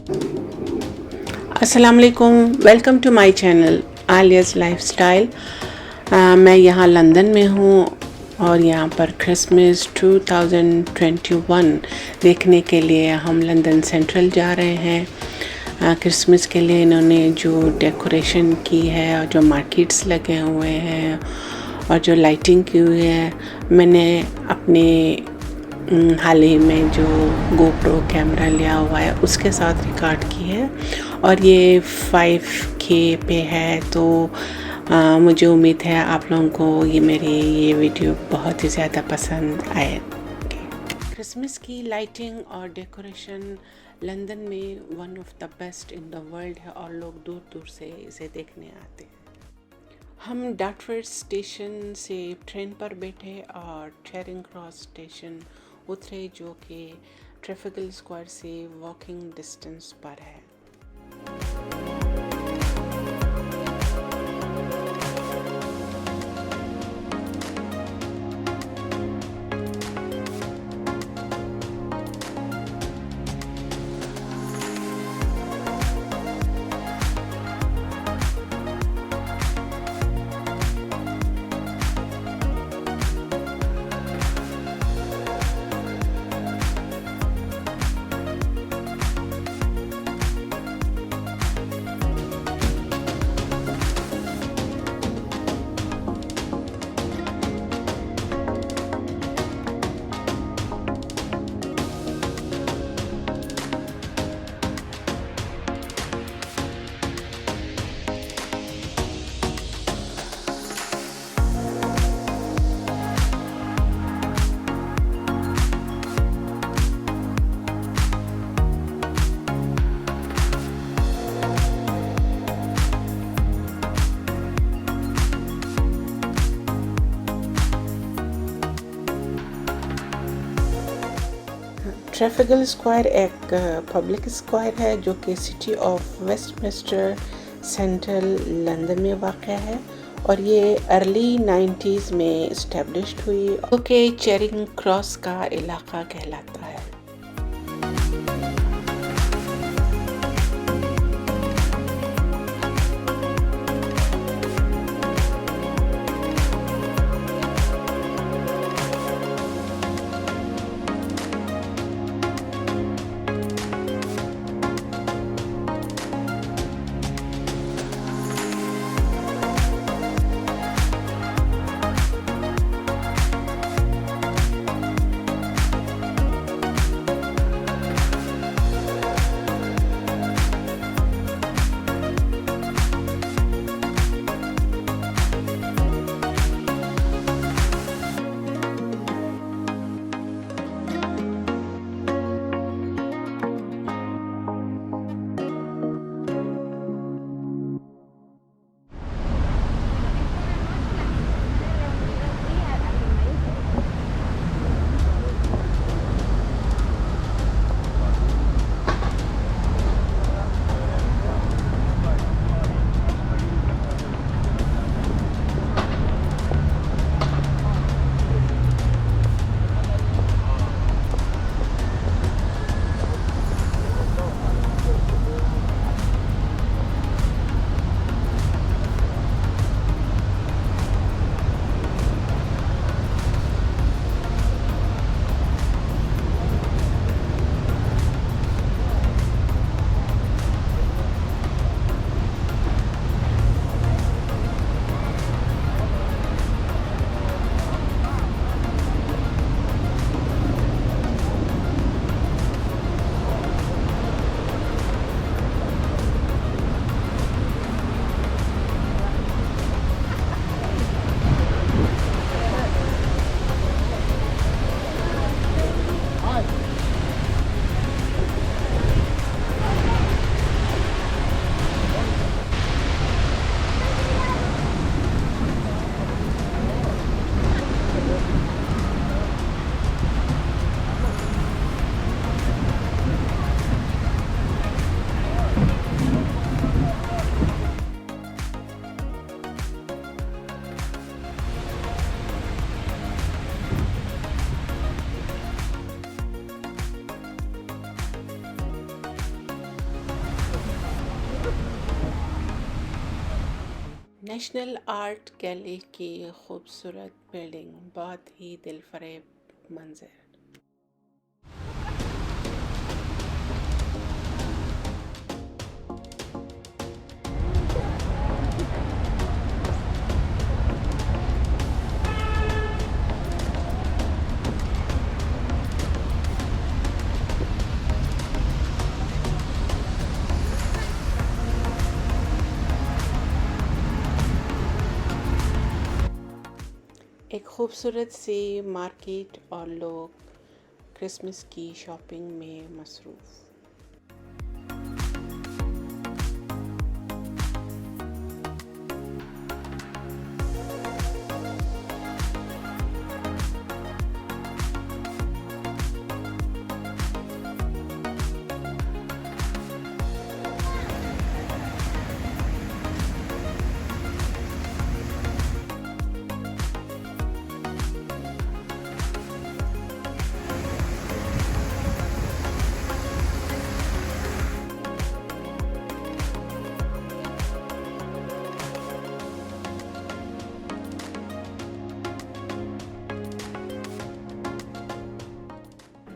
अस्सलाम वालेकुम, welcome to my channel Aliya's lifestyle. मैं यहाँ लंदन में हूँ और यहाँ पर क्रिसमस 2021 देखने के लिए हम लंदन सेंट्रल जा रहे हैं। क्रिसमस के लिए इन्होंने जो डेकोरेशन की है और जो मार्केट्स लगे हुए हैं और जो लाइटिंग की हुई है, मैंने अपने हाल ही में जो गोप्रो कैमरा लिया हुआ है उसके साथ रिकॉर्ड की है और ये 5K पे है। तो मुझे उम्मीद है आप लोगों को ये वीडियो बहुत ही ज़्यादा पसंद आएगी। क्रिसमस की लाइटिंग और डेकोरेशन लंदन में one of the best in the world है और लोग दूर दूर से इसे देखने आते हैं। हम डार्टफोर्ड स्टेशन से ट्रेन पर बैठे और चेरिंग क्रॉस स्टेशन उतरे, जो कि ट्रैफिकल स्क्वायर से वॉकिंग डिस्टेंस पर है। ट्रैफिकल स्क्वायर एक पब्लिक स्क्वायर है जो कि city of Westminster central London में वाक़ है और ये अर्ली 90s में इस्टेब्लिश्ड हुई, जो कि चेरिंग क्रॉस का इलाका कहलाता है। नेशनल आर्ट गैलरी की खूबसूरत बिल्डिंग, बहुत ही दिलफरेब मंजर। एक खूबसूरत सी मार्केट और लोग क्रिसमस की शॉपिंग में मसरूफ़।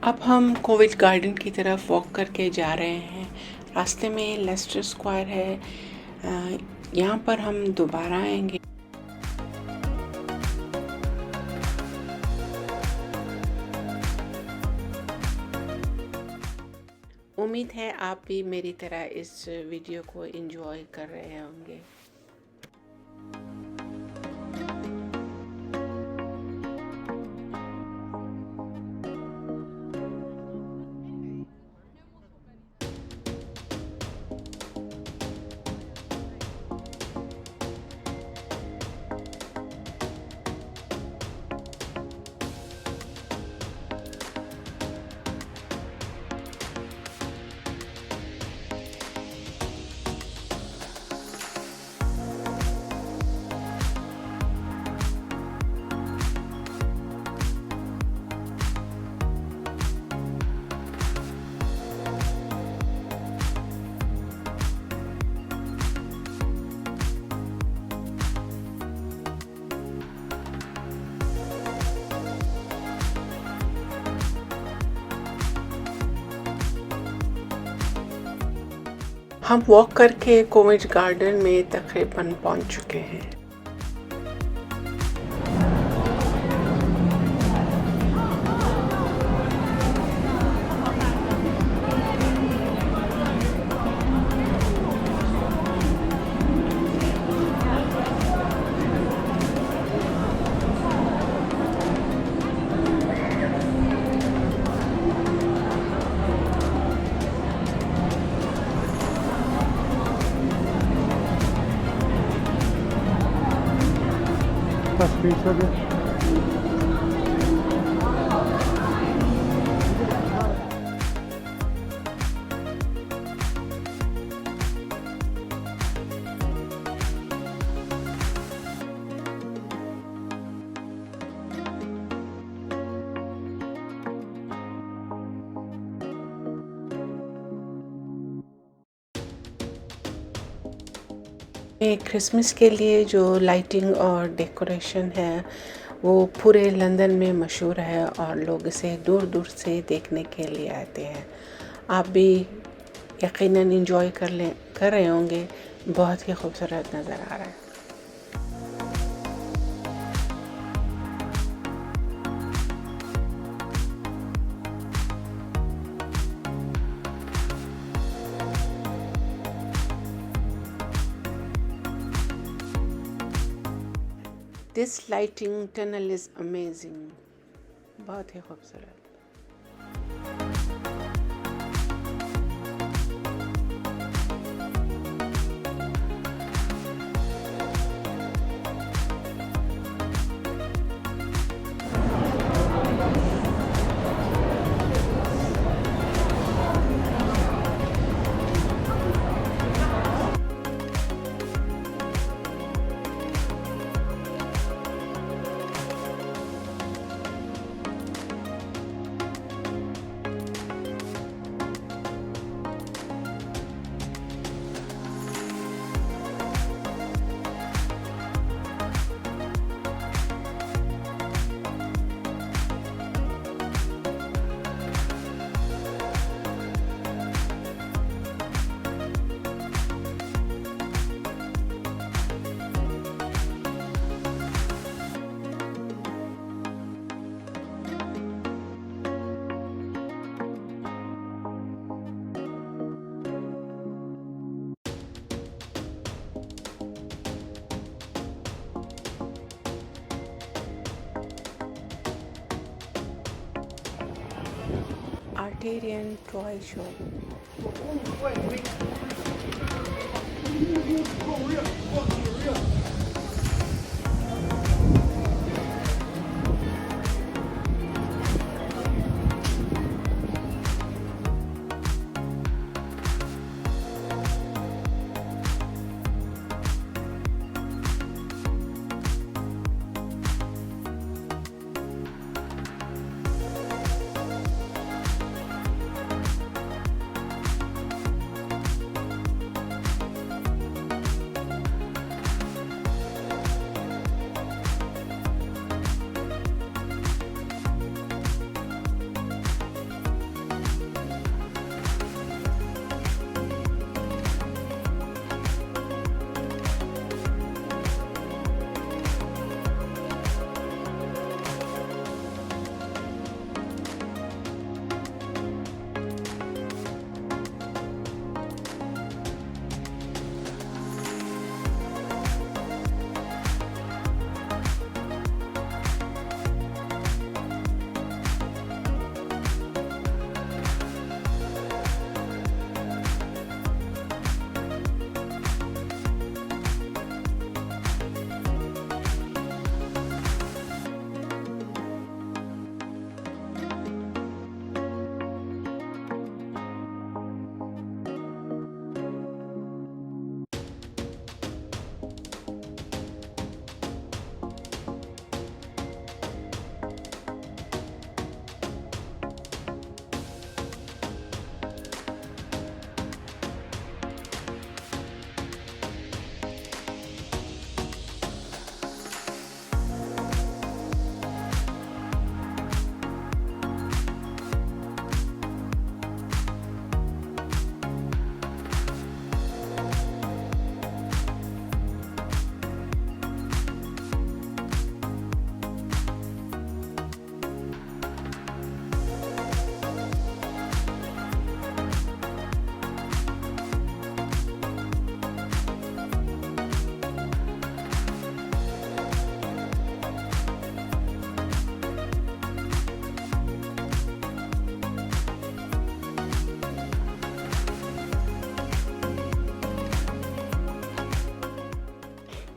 अब हम कोविड गार्डन की तरफ वॉक करके जा रहे हैं। रास्ते में लेस्टर स्क्वायर है, यहाँ पर हम दोबारा आएंगे। उम्मीद है आप भी मेरी तरह इस वीडियो को एंजॉय कर रहे होंगे। हम वॉक करके कोविड गार्डन में तकरीबन पहुंच चुके हैं। तस्वीर हो गया। क्रिसमस के लिए जो लाइटिंग और डेकोरेशन है वो पूरे लंदन में मशहूर है और लोग इसे दूर दूर से देखने के लिए आते हैं। आप भी यकीनन एंजॉय कर रहे होंगे। बहुत ही खूबसूरत नज़र आ रहा है। This lighting tunnel is amazing. बहुत ही खूबसूरत। Arterian toy show.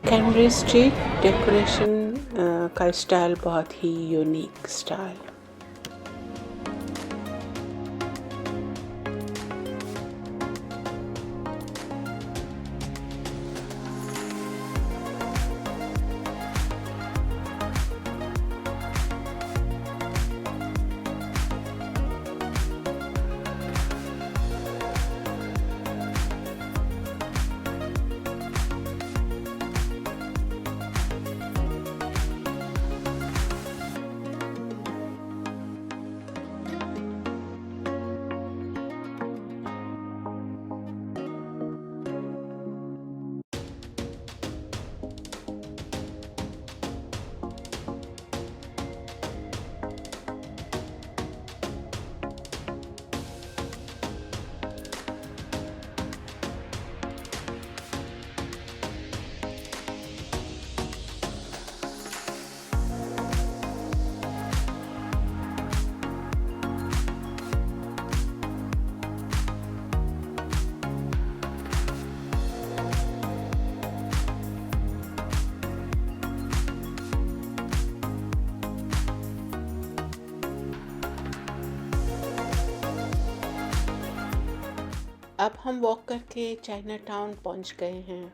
Cambridge street decoration का स्टाइल बहुत ही यूनिक स्टाइल। अब हम वॉक करके चाइना टाउन पहुंच गए हैं।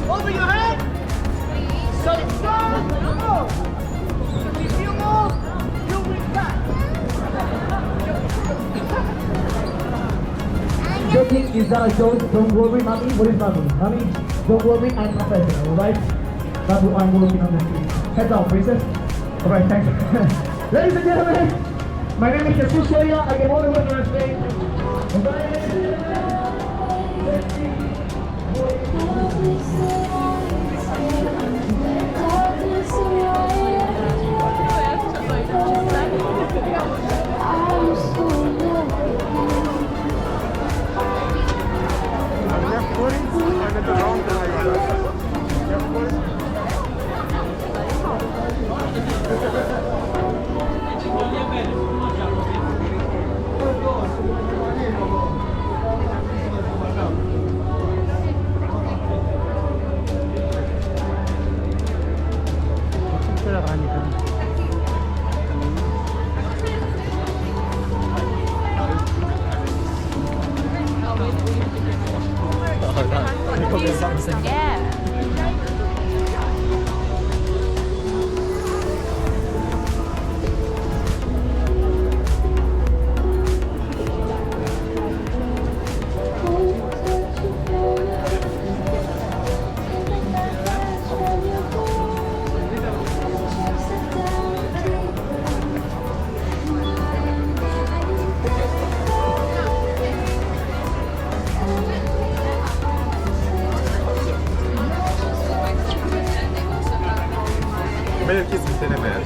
Over your head! If you move, you will back. Joking is not a joke. Don't worry, mommy. What is mommy? Mommy, don't worry. I'm professional, alright? Babu, I'm working on the street. Heads out, princess. Alright, thanks. Ladies and gentlemen, my name is Jesus Soya. I am all the way from Spain. Belki sene meğer.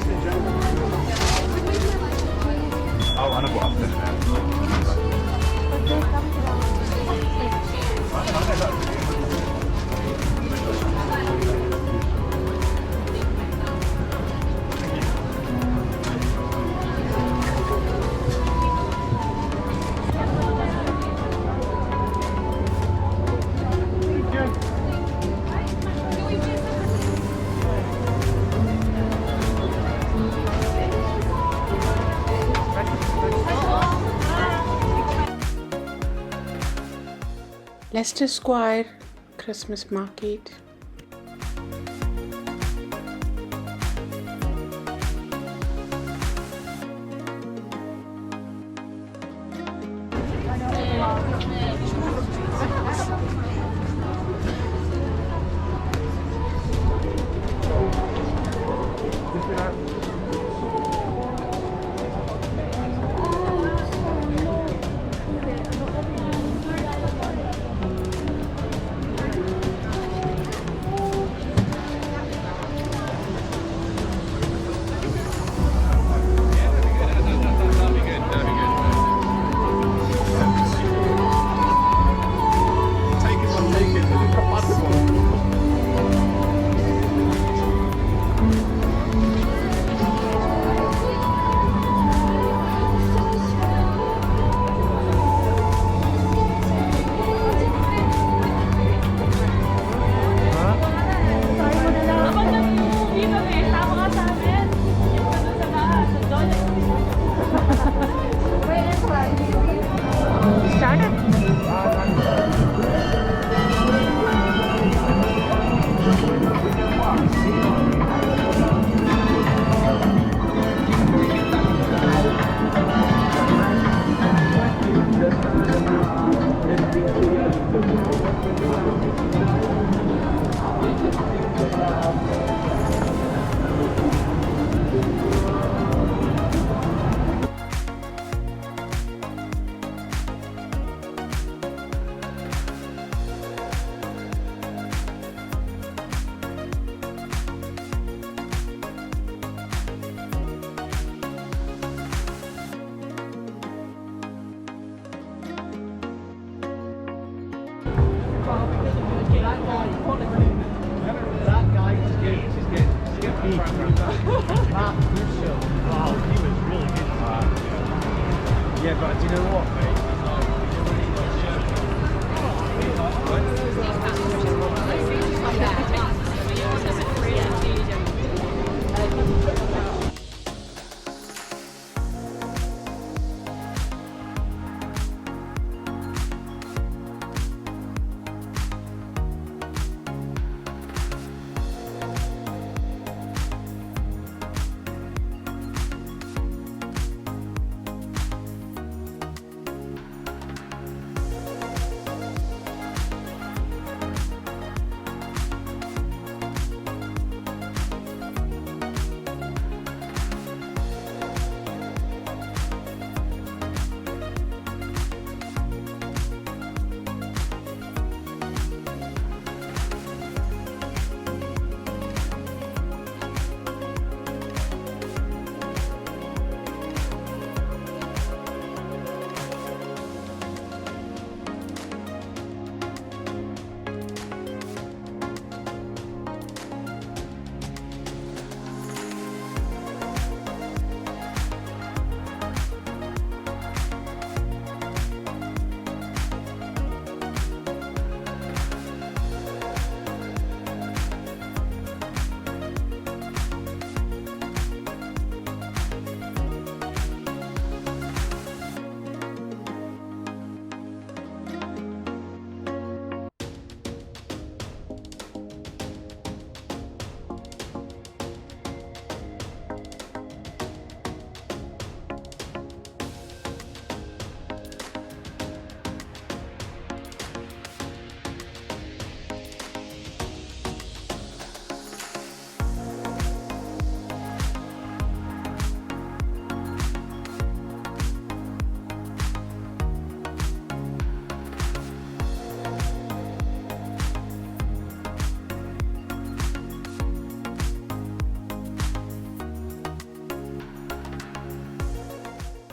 Al ana bu hafta. Leister Square Christmas Market. That guy is getting Wow, he was really good. Yeah, but do you know what,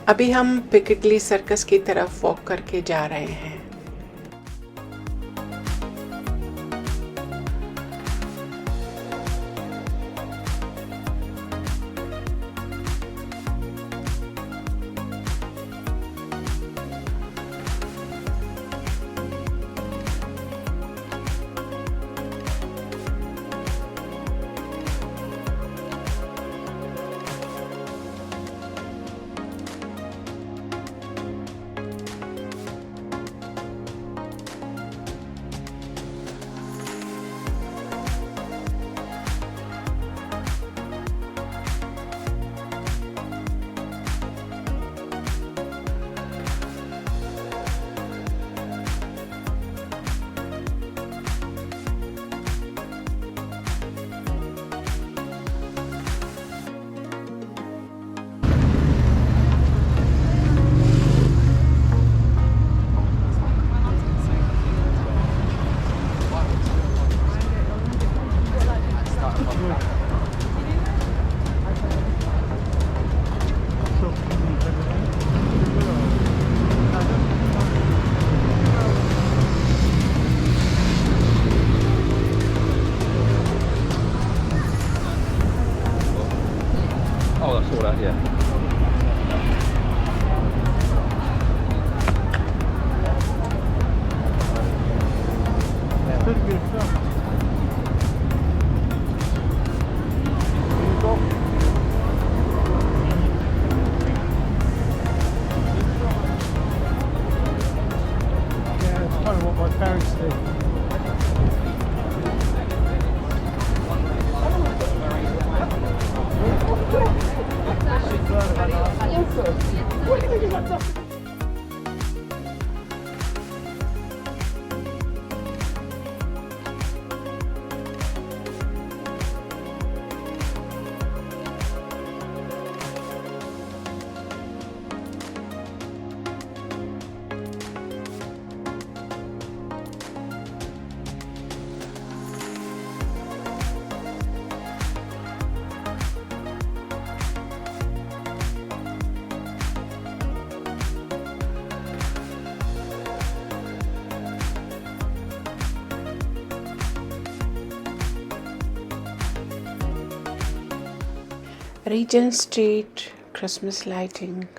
अभी हम Piccadilly circus की तरफ walk करके जा रहे हैं। Oh, that's all that, yeah. Yeah, it's kind of what my parents did. Regent Street Christmas lighting.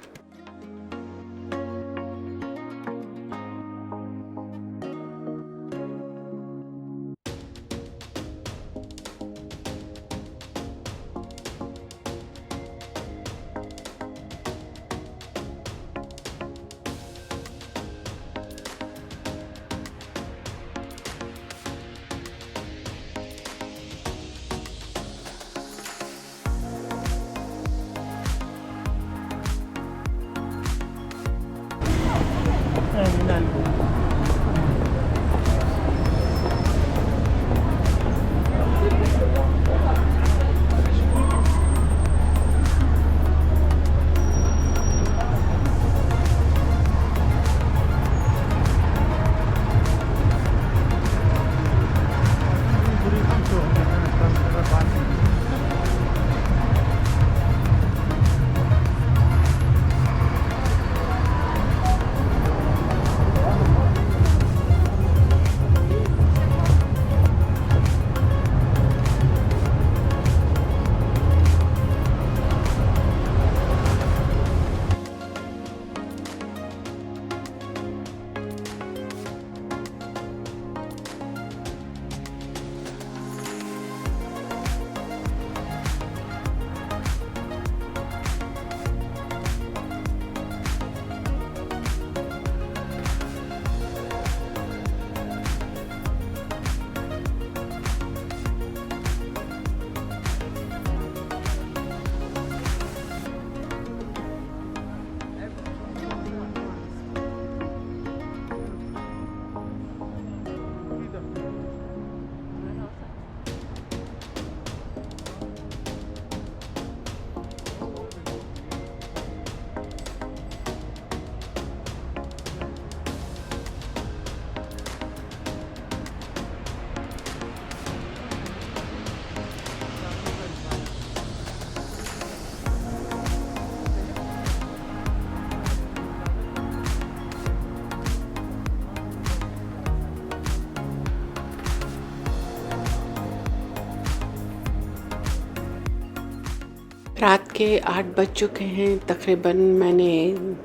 रात के 8 बज चुके हैं। तकरीबन मैंने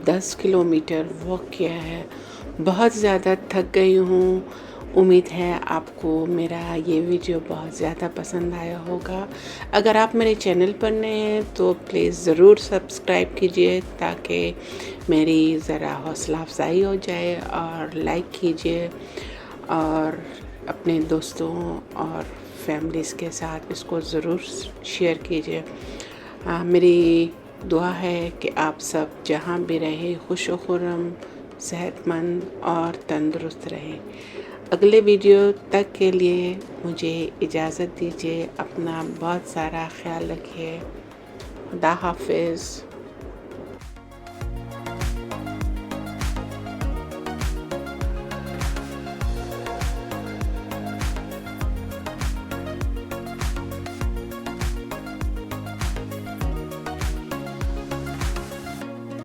10 किलोमीटर वॉक किया है। बहुत ज़्यादा थक गई हूँ। उम्मीद है आपको मेरा ये वीडियो बहुत ज़्यादा पसंद आया होगा। अगर आप मेरे चैनल पर नए हैं तो प्लीज़ ज़रूर सब्सक्राइब कीजिए ताकि मेरी ज़रा हौसला अफजाई हो जाए, और लाइक कीजिए और अपने दोस्तों और फैमिलीज़ के साथ इसको ज़रूर शेयर कीजिए। मेरी दुआ है कि आप सब जहाँ भी रहें खुश व खुर्रम, सेहतमंद और तंदुरुस्त रहें। अगले वीडियो तक के लिए मुझे इजाज़त दीजिए। अपना बहुत सारा ख्याल रखिए। खुदा हाफिज़।